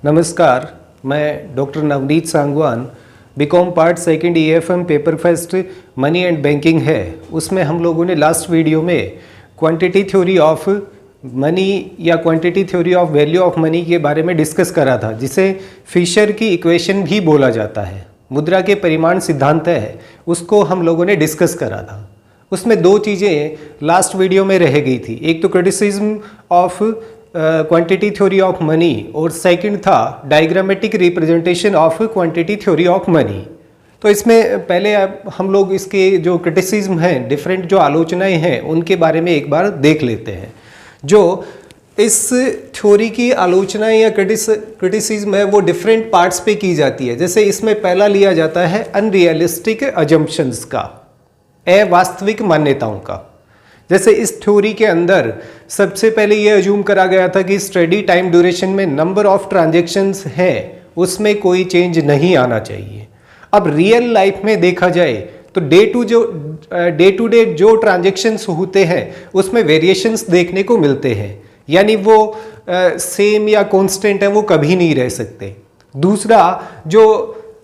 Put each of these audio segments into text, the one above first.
नमस्कार, मैं doctor Navneet Sangwan, B Com part second EFM paper first money and banking है। उसमें हम लोगों ने लास्ट वीडियो में क्वांटिटी थ्योरी ऑफ मनी या quantity theory of value of money के बारे में डिस्कस करा था, जिसे फिशर की इक्वेशन भी बोला जाता है। मुद्रा के परिमाण सिद्धांत है, उसको हम लोगों ने डिस्कस करा था। उसमें दो चीज़ें लास्ट वीडियो में रह गई थी, एक तो criticism of quantity theory of money और सेकंड था diagrammatic representation of quantity theory of money. तो इसमें पहले हम लोग इसके जो क्रिटिसिज्म हैं, डिफरेंट जो आलोचनाएं हैं, उनके बारे में एक बार देख लेते हैं। जो इस थ्योरी की आलोचना या क्रिटिसिज्म है वो डिफरेंट पार्ट्स पे की जाती है। जैसे इसमें पहला लिया जाता है अनरियलिस्टिक अजम्पशंस का, अवास्तविक मान्यताओं का। जैसे इस थ्योरी के अंदर सबसे पहले ये अज्यूम करा गया था कि स्टडी टाइम ड्यूरेशन में नंबर ऑफ ट्रांजैक्शंस हैं उसमें कोई चेंज नहीं आना चाहिए। अब रियल लाइफ में देखा जाए तो डे टू डे जो ट्रांजैक्शंस होते हैं उसमें वेरिएशंस देखने को मिलते हैं, यानी वो सेम या कांस्टेंट है, वो कभी नहीं रह सकते। दूसरा, जो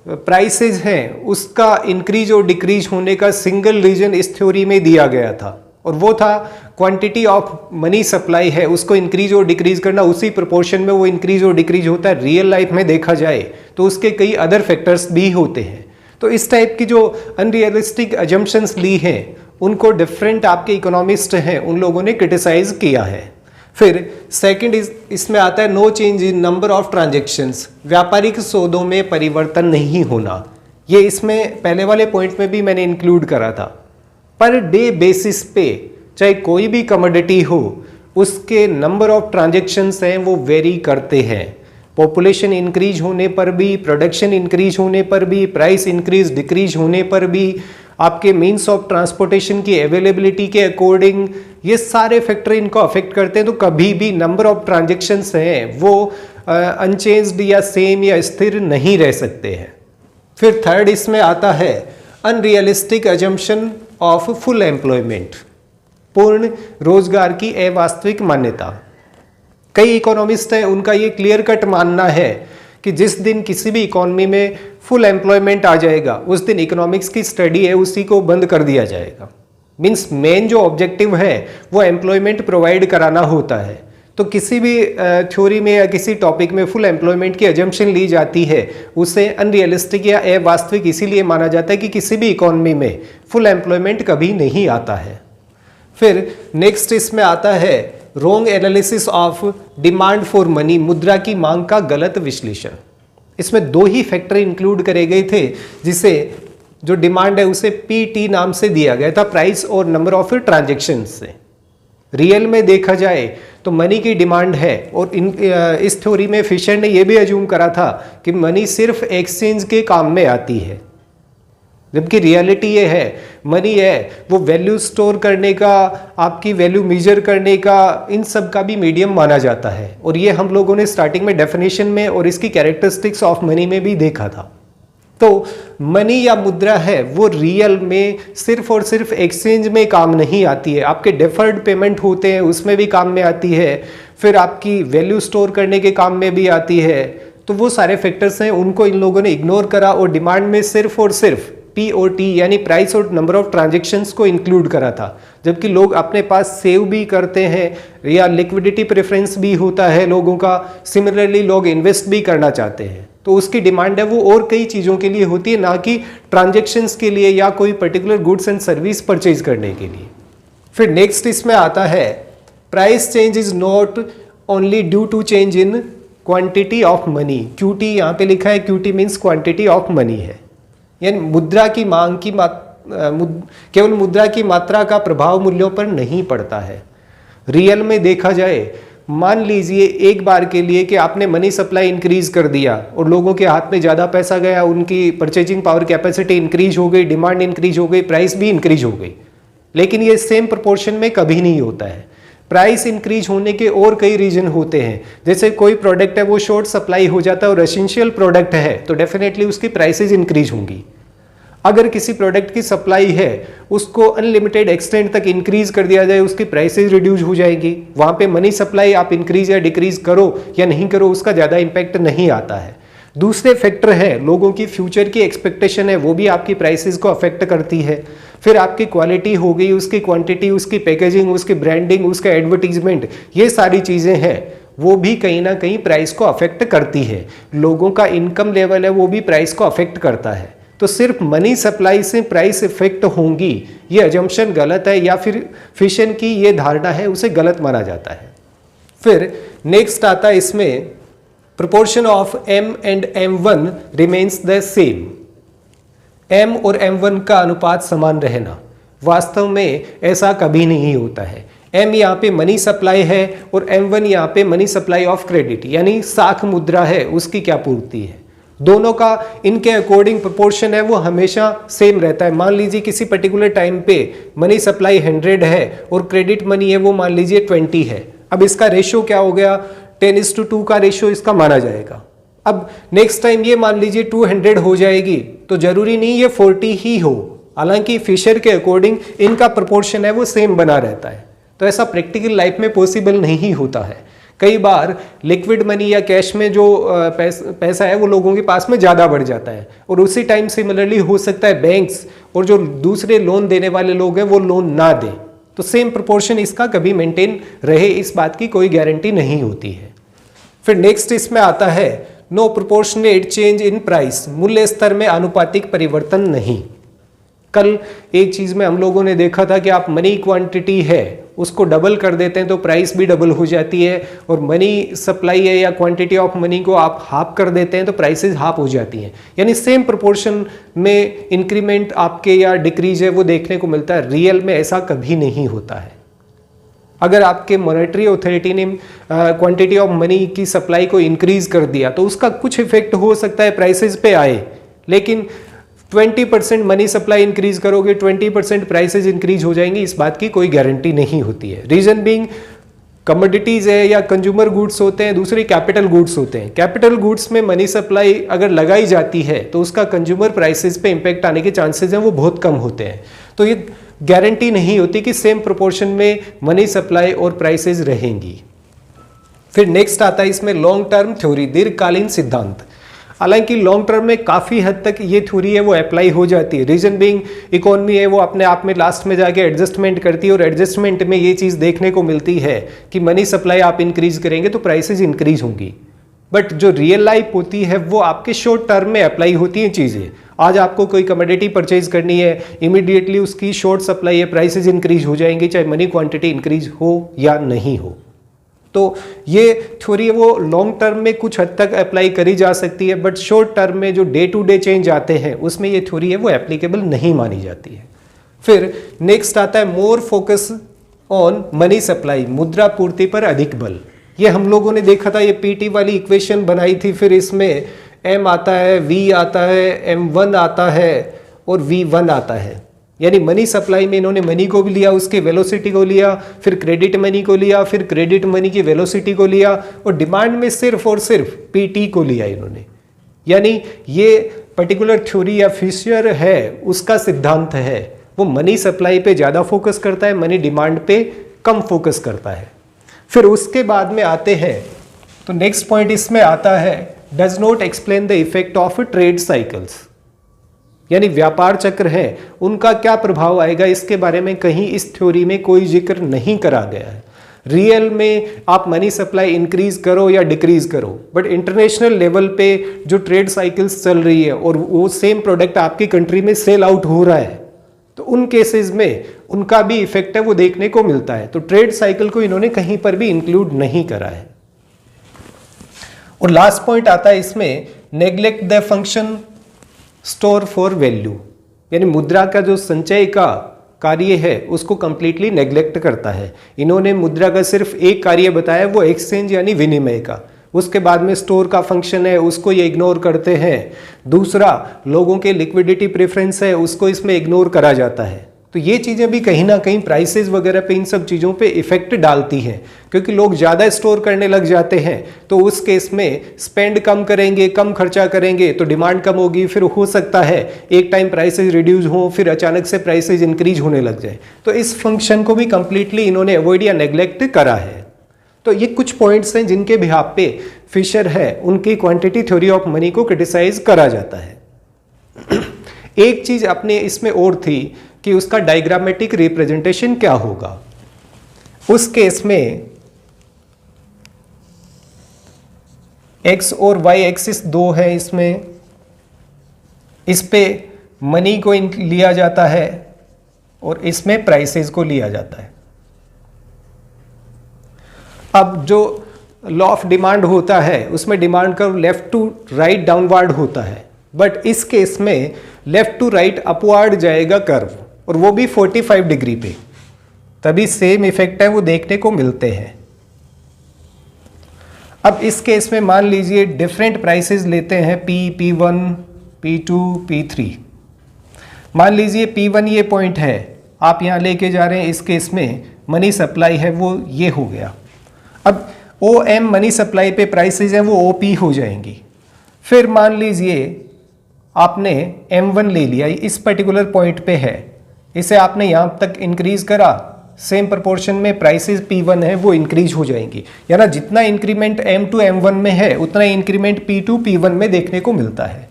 प्राइसेस हैं उसका इंक्रीज और डिक्रीज होने का सिंगल रीजन इस थ्योरी में दिया गया था, और वो था क्वांटिटी ऑफ मनी सप्लाई है उसको इंक्रीज और डिक्रीज करना, उसी प्रोपोर्शन में वो इंक्रीज और डिक्रीज होता है। रियल लाइफ में देखा जाए तो उसके कई अदर फैक्टर्स भी होते हैं। तो इस टाइप की जो अनरियलिस्टिक अजम्पशंस ली हैं उनको डिफरेंट आपके इकोनॉमिस्ट हैं उन लोगों ने क्रिटिसाइज किया है। फिर सेकंड इसमें आता है no change in number of transactions, व्यापारिक सौदों में परिवर्तन नहीं होना। ये इसमें पहले वाले पॉइंट में भी मैंने इंक्लूड करा था। पर डे बेसिस पे चाहे कोई भी कमोडिटी हो, उसके नंबर ऑफ ट्रांजैक्शंस हैं वो वेरी करते हैं। पॉपुलेशन इंक्रीज होने पर भी, प्रोडक्शन इंक्रीज होने पर भी, प्राइस इंक्रीज डिक्रीज होने पर भी, आपके मीन्स ऑफ ट्रांसपोर्टेशन की अवेलेबिलिटी के अकॉर्डिंग, ये सारे फैक्टर इनको अफेक्ट करते हैं। तो कभी भी नंबर ऑफ ट्रांजैक्शंस हैं वो अनचेंज्ड या सेम या स्थिर नहीं रह सकते हैं। फिर थर्ड इसमें आता है unrealistic assumption of full employment, पूर्ण रोजगार की अवास्तविक मान्यता। कई इकोनॉमिस्ट हैं उनका ये क्लियर कट मानना है कि जिस दिन किसी भी इकोनॉमी में फुल एम्प्लॉयमेंट आ जाएगा उस दिन इकोनॉमिक्स की स्टडी है उसी को बंद कर दिया जाएगा। मीन्स मेन जो ऑब्जेक्टिव है वो एम्प्लॉयमेंट प्रोवाइड कराना होता है। तो किसी भी थ्योरी में या किसी टॉपिक में फुल एम्प्लॉयमेंट की अजम्पशन ली जाती है, उसे अनरियलिस्टिक या अवास्तविक इसीलिए माना जाता है कि किसी भी इकोनॉमी में फुल एम्प्लॉयमेंट कभी नहीं आता है। फिर नेक्स्ट इसमें आता है wrong analysis of demand for money, मुद्रा की मांग का गलत विश्लेषण। इसमें दो ही फैक्टर इंक्लूड करे गए थे, जिसे जो डिमांड है उसे PT नाम से दिया गया था, प्राइस और नंबर ऑफ ट्रांजेक्शन से। रियल में देखा जाए तो मनी की डिमांड है, और इस थ्योरी में फिशर ने यह भी अज्यूम करा था कि मनी सिर्फ एक्सचेंज के काम में आती है, जबकि रियलिटी ये है मनी है वो वैल्यू स्टोर करने का, आपकी वैल्यू मेजर करने का, इन सब का भी मीडियम माना जाता है। और ये हम लोगों ने स्टार्टिंग में डेफिनेशन में और इसकी कैरेक्टरिस्टिक्स ऑफ मनी में भी देखा था। तो मनी या मुद्रा है वो रियल में सिर्फ और सिर्फ एक्सचेंज में काम नहीं आती है, आपके डेफर्ड पेमेंट होते हैं उसमें भी काम में आती है, फिर आपकी वैल्यू स्टोर करने के काम में भी आती है। तो वो सारे फैक्टर्स हैं, उनको इन लोगों ने इग्नोर करा और डिमांड में सिर्फ और सिर्फ P और T यानी प्राइस और नंबर ऑफ ट्रांजैक्शंस को इंक्लूड करा था। जबकि लोग अपने पास सेव भी करते हैं या लिक्विडिटी प्रेफरेंस भी होता है लोगों का, सिमिलरली लोग इन्वेस्ट भी करना चाहते हैं, तो उसकी डिमांड है वो और कई चीज़ों के लिए होती है, ना कि ट्रांजैक्शंस के लिए या कोई particular goods and service purchase करने के लिए। फिर नेक्स्ट इसमें आता है price change is not only due to change in quantity of money. QT यहाँ पे लिखा है, QT means quantity of money है, यानी मुद्रा की मांग की केवल मुद्रा की मात्रा का प्रभाव मूल्यों पर नहीं पड़ता है। रियल में देखा जाए, मान लीजिए एक बार के लिए कि आपने मनी सप्लाई इंक्रीज कर दिया और लोगों के हाथ में ज़्यादा पैसा गया, उनकी परचेजिंग पावर कैपेसिटी इंक्रीज हो गई, डिमांड इंक्रीज हो गई, प्राइस भी इंक्रीज हो गई। लेकिन ये सेम प्रोपोर्शन में कभी नहीं होता है। प्राइस इंक्रीज होने के और कई रीजन होते हैं, जैसे कोई प्रोडक्ट है वो शॉर्ट सप्लाई हो जाता है और एसेंशियल प्रोडक्ट है तो डेफिनेटली उसकी प्राइसेस इंक्रीज होंगी। अगर किसी प्रोडक्ट की सप्लाई है उसको अनलिमिटेड एक्सटेंट तक इंक्रीज कर दिया जाए, उसकी प्राइसेस रिड्यूस हो जाएगी। वहां पे मनी सप्लाई आप इंक्रीज या डिक्रीज करो या नहीं करो, उसका ज़्यादा इंपैक्ट नहीं आता है। दूसरे फैक्टर है, लोगों की फ्यूचर की एक्सपेक्टेशन है, वो भी आपकी प्राइसेस को अफेक्ट करती है। फिर आपकी क्वालिटी हो गई, उसकी क्वांटिटी, उसकी पैकेजिंग, उसकी ब्रांडिंग, उसका एडवर्टीजमेंट, ये सारी चीज़ें हैं, वो भी कहीं ना कहीं प्राइस को अफेक्ट करती है। लोगों का इनकम लेवल है वो भी प्राइस को अफेक्ट करता है। तो सिर्फ मनी सप्लाई से प्राइस इफेक्ट होंगी, ये अजम्पशन गलत है, या फिर फिशन की ये धारणा है उसे गलत माना जाता है। फिर नेक्स्ट आता है इसमें proportion of M and M1 remains the same। M और M1 का अनुपात समान रहना, वास्तव में ऐसा कभी नहीं होता है। M यहाँ पे मनी सप्लाई है और M1 यहाँ पे मनी सप्लाई ऑफ क्रेडिट यानी साख मुद्रा है, उसकी क्या पूर्ति है। दोनों का इनके अकॉर्डिंग प्रोपोर्शन है वो हमेशा सेम रहता है। मान लीजिए किसी पर्टिकुलर टाइम पे मनी सप्लाई 100 है और क्रेडिट मनी है वो मान लीजिए 20 है। अब इसका रेशियो क्या हो गया, 10:2 का रेशियो इसका माना जाएगा। अब नेक्स्ट टाइम ये मान लीजिए 200 हो जाएगी, तो जरूरी नहीं ये 40 ही हो, हालांकि फिशर के अकॉर्डिंग इनका प्रोपोर्शन है वो सेम बना रहता है। तो ऐसा प्रैक्टिकल लाइफ में पॉसिबल नहीं होता है। कई बार लिक्विड मनी या कैश में जो पैसा है वो लोगों के पास में ज़्यादा बढ़ जाता है, और उसी टाइम सिमिलरली हो सकता है बैंक्स और जो दूसरे लोन देने वाले लोग हैं वो लोन ना दें, तो सेम प्रोपोर्शन इसका कभी मेंटेन रहे, इस बात की कोई गारंटी नहीं होती है। फिर नेक्स्ट इसमें आता है no proportionate change in price, मूल्य स्तर में आनुपातिक परिवर्तन नहीं। कल एक चीज़ में हम लोगों ने देखा था कि आप मनी क्वांटिटी है उसको डबल कर देते हैं तो प्राइस भी डबल हो जाती है, और मनी सप्लाई है या क्वांटिटी ऑफ मनी को आप हाफ कर देते हैं तो प्राइसेस हाफ हो जाती हैं। यानी सेम प्रोपोर्शन में इंक्रीमेंट आपके या डिक्रीज है वो देखने को मिलता है। रियल में ऐसा कभी नहीं होता है। अगर आपके मॉनेटरी अथॉरिटी ने क्वांटिटी ऑफ मनी की सप्लाई को इंक्रीज कर दिया तो उसका कुछ इफेक्ट हो सकता है प्राइसेस पे आए, लेकिन 20% मनी सप्लाई इंक्रीज करोगे 20% प्राइसेस इंक्रीज हो जाएंगी, इस बात की कोई गारंटी नहीं होती है। रीजन बीइंग कमोडिटीज है या कंज्यूमर गुड्स होते हैं, दूसरे कैपिटल गुड्स होते हैं। कैपिटल गुड्स में मनी सप्लाई अगर लगाई जाती है तो उसका कंज्यूमर प्राइसेस पे इंपैक्ट आने के चांसेस हैं वो बहुत कम होते हैं। तो ये गारंटी नहीं होती कि सेम प्रोपोर्शन में मनी सप्लाई और प्राइसेस रहेंगी। फिर नेक्स्ट आता है इसमें लॉन्ग टर्म थ्योरी, दीर्घकालीन सिद्धांत। हालांकि लॉन्ग टर्म में काफ़ी हद तक ये थ्योरी है वो अप्लाई हो जाती है। रीजन बीइंग इकोनॉमी है वो अपने आप में लास्ट में जाके एडजस्टमेंट करती है, और एडजस्टमेंट में ये चीज़ देखने को मिलती है कि मनी सप्लाई आप इंक्रीज करेंगे तो प्राइसेस इंक्रीज होंगी। बट जो रियल लाइफ होती है वो आपके शॉर्ट टर्म में अप्लाई होती हैं चीज़ें। आज आपको कोई कमोडिटी परचेज करनी है, इमीडिएटली उसकी शॉर्ट सप्लाई है, प्राइसेस इंक्रीज हो जाएंगी चाहे मनी क्वांटिटी इंक्रीज हो या नहीं हो। तो ये थ्योरी है वो लॉन्ग टर्म में कुछ हद तक अप्लाई करी जा सकती है, बट शॉर्ट टर्म में जो डे टू डे चेंज आते हैं उसमें ये थ्योरी है वो एप्लीकेबल नहीं मानी जाती है। फिर नेक्स्ट आता है more focus on money supply, मुद्रा पूर्ति पर अधिक बल। ये हम लोगों ने देखा था, ये पीटी वाली इक्वेशन बनाई थी। फिर इसमें M आता है, V आता है, M1 आता है और V1 आता है। यानी मनी सप्लाई में इन्होंने मनी को भी लिया, उसके वेलोसिटी को लिया, फिर क्रेडिट मनी को लिया, फिर क्रेडिट मनी की वेलोसिटी को लिया, और डिमांड में सिर्फ और सिर्फ पीटी को लिया इन्होंने। यानी ये पर्टिकुलर थ्योरी या फिशर है उसका सिद्धांत है वो मनी सप्लाई पे ज़्यादा फोकस करता है, मनी डिमांड पे कम फोकस करता है। फिर उसके बाद में आते हैं तो नेक्स्ट पॉइंट इसमें आता है does not explain the effect of trade cycles, यानी व्यापार चक्र है उनका क्या प्रभाव आएगा, इसके बारे में कहीं इस थ्योरी में कोई जिक्र नहीं करा गया है। रियल में आप मनी सप्लाई इंक्रीज करो या डिक्रीज करो, बट इंटरनेशनल लेवल पे जो ट्रेड साइकिल्स चल रही है और वो सेम प्रोडक्ट आपकी कंट्री में सेल आउट हो रहा है, तो उन केसेस में उनका भी इफेक्ट है वो देखने को मिलता है। तो ट्रेड साइकिल को इन्होंने कहीं पर भी इंक्लूड नहीं करा है। और लास्ट पॉइंट आता है इसमें neglect the function store for value, यानी मुद्रा का जो संचय का कार्य है उसको कंप्लीटली नेग्लेक्ट करता है। इन्होंने मुद्रा का सिर्फ एक कार्य बताया वो एक्सचेंज यानी विनिमय का, उसके बाद में स्टोर का फंक्शन है उसको ये इग्नोर करते हैं। दूसरा लोगों के लिक्विडिटी प्रेफरेंस है उसको इसमें इग्नोर करा जाता है। तो ये चीज़ें भी कहीं ना कहीं प्राइसेस वगैरह पे, इन सब चीज़ों पे इफेक्ट डालती हैं, क्योंकि लोग ज़्यादा स्टोर करने लग जाते हैं तो उस केस में स्पेंड कम करेंगे, कम खर्चा करेंगे तो डिमांड कम होगी, फिर हो सकता है एक टाइम प्राइसेस रिड्यूस हो, फिर अचानक से प्राइसेस इंक्रीज होने लग जाए। तो इस फंक्शन को भी कंप्लीटली इन्होंने अवॉइड या नेग्लेक्ट करा है। तो ये कुछ पॉइंट्स हैं जिनके बिहाफ पे फिशर है उनकी क्वांटिटी थ्योरी ऑफ मनी को क्रिटिसाइज करा जाता है। एक चीज अपने इसमें और थी कि उसका डायग्रामेटिक रिप्रेजेंटेशन क्या होगा। उस केस में एक्स और वाई एक्सिस दो है, इसमें इस पे मनी को लिया जाता है और इसमें प्राइसेस को लिया जाता है। अब जो लॉ ऑफ डिमांड होता है उसमें demand curve left to right downward होता है, बट इस केस में लेफ्ट टू राइट अपवर्ड जाएगा कर्व, और वो भी 45 डिग्री पे, तभी सेम इफेक्ट है वो देखने को मिलते हैं। अब इस केस में मान लीजिए डिफरेंट प्राइसेस लेते हैं P, P1, P2, P3। मान लीजिए P1 ये पॉइंट है, आप यहाँ लेके जा रहे हैं, इस केस में मनी सप्लाई है वो ये हो गया। अब OM मनी सप्लाई पे प्राइसेस हैं वो OP हो जाएंगी। फिर मान लीजिए आपने M1 ले लिया, इस पर्टिकुलर पॉइंट पे है, इसे आपने यहाँ तक इंक्रीज करा, सेम प्रोपोर्शन में प्राइसेस P1 है वो इंक्रीज हो जाएंगी, यानी जितना इंक्रीमेंट M2 M1 में है उतना इंक्रीमेंट P2 P1 में देखने को मिलता है।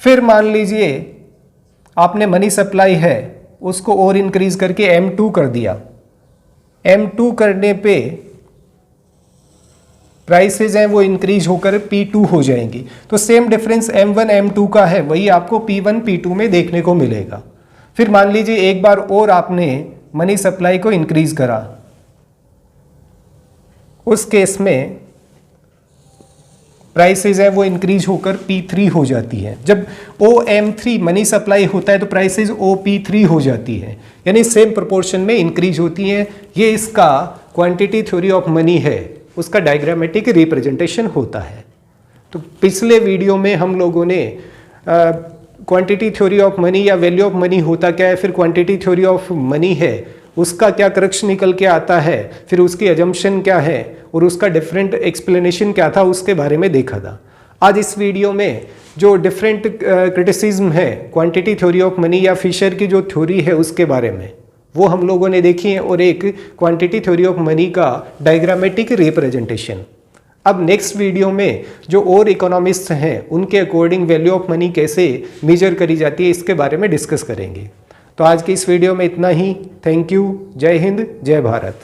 फिर मान लीजिए आपने मनी सप्लाई है उसको और इंक्रीज करके M2 कर दिया, M2 करने पे प्राइसेस हैं वो इंक्रीज होकर P2 हो जाएंगी। तो सेम डिफरेंस M1 M2 का है वही आपको P1 P2 में देखने को मिलेगा। फिर मान लीजिए एक बार और आपने मनी सप्लाई को इंक्रीज करा, उस केस में प्राइसेस हैं वो इंक्रीज होकर P3 हो जाती है। जब OM3 मनी सप्लाई होता है तो प्राइसेस OP3 हो जाती है, यानी सेम प्रोपोर्शन में इंक्रीज होती हैं। ये इसका क्वांटिटी थ्योरी ऑफ मनी है, उसका डायग्रामेटिक रिप्रेजेंटेशन होता है। तो पिछले वीडियो में हम लोगों ने क्वांटिटी थ्योरी ऑफ मनी या वैल्यू ऑफ मनी होता क्या है, फिर क्वांटिटी थ्योरी ऑफ मनी है उसका क्या क्रक्स निकल के आता है, फिर उसकी अजम्पशन क्या है और उसका डिफरेंट एक्सप्लेनेशन क्या था उसके बारे में देखा था। आज इस वीडियो में जो डिफरेंट क्रिटिसिज्म है क्वांटिटी थ्योरी ऑफ मनी या फिशर की जो थ्योरी है उसके बारे में वो हम लोगों ने देखी है, और एक क्वांटिटी थ्योरी ऑफ मनी का डायग्रामेटिक रिप्रेजेंटेशन। अब नेक्स्ट वीडियो में जो और इकोनॉमिस्ट हैं उनके अकॉर्डिंग वैल्यू ऑफ मनी कैसे मेजर करी जाती है इसके बारे में डिस्कस करेंगे। तो आज की इस वीडियो में इतना ही। Thank you. जय हिंद, जय भारत।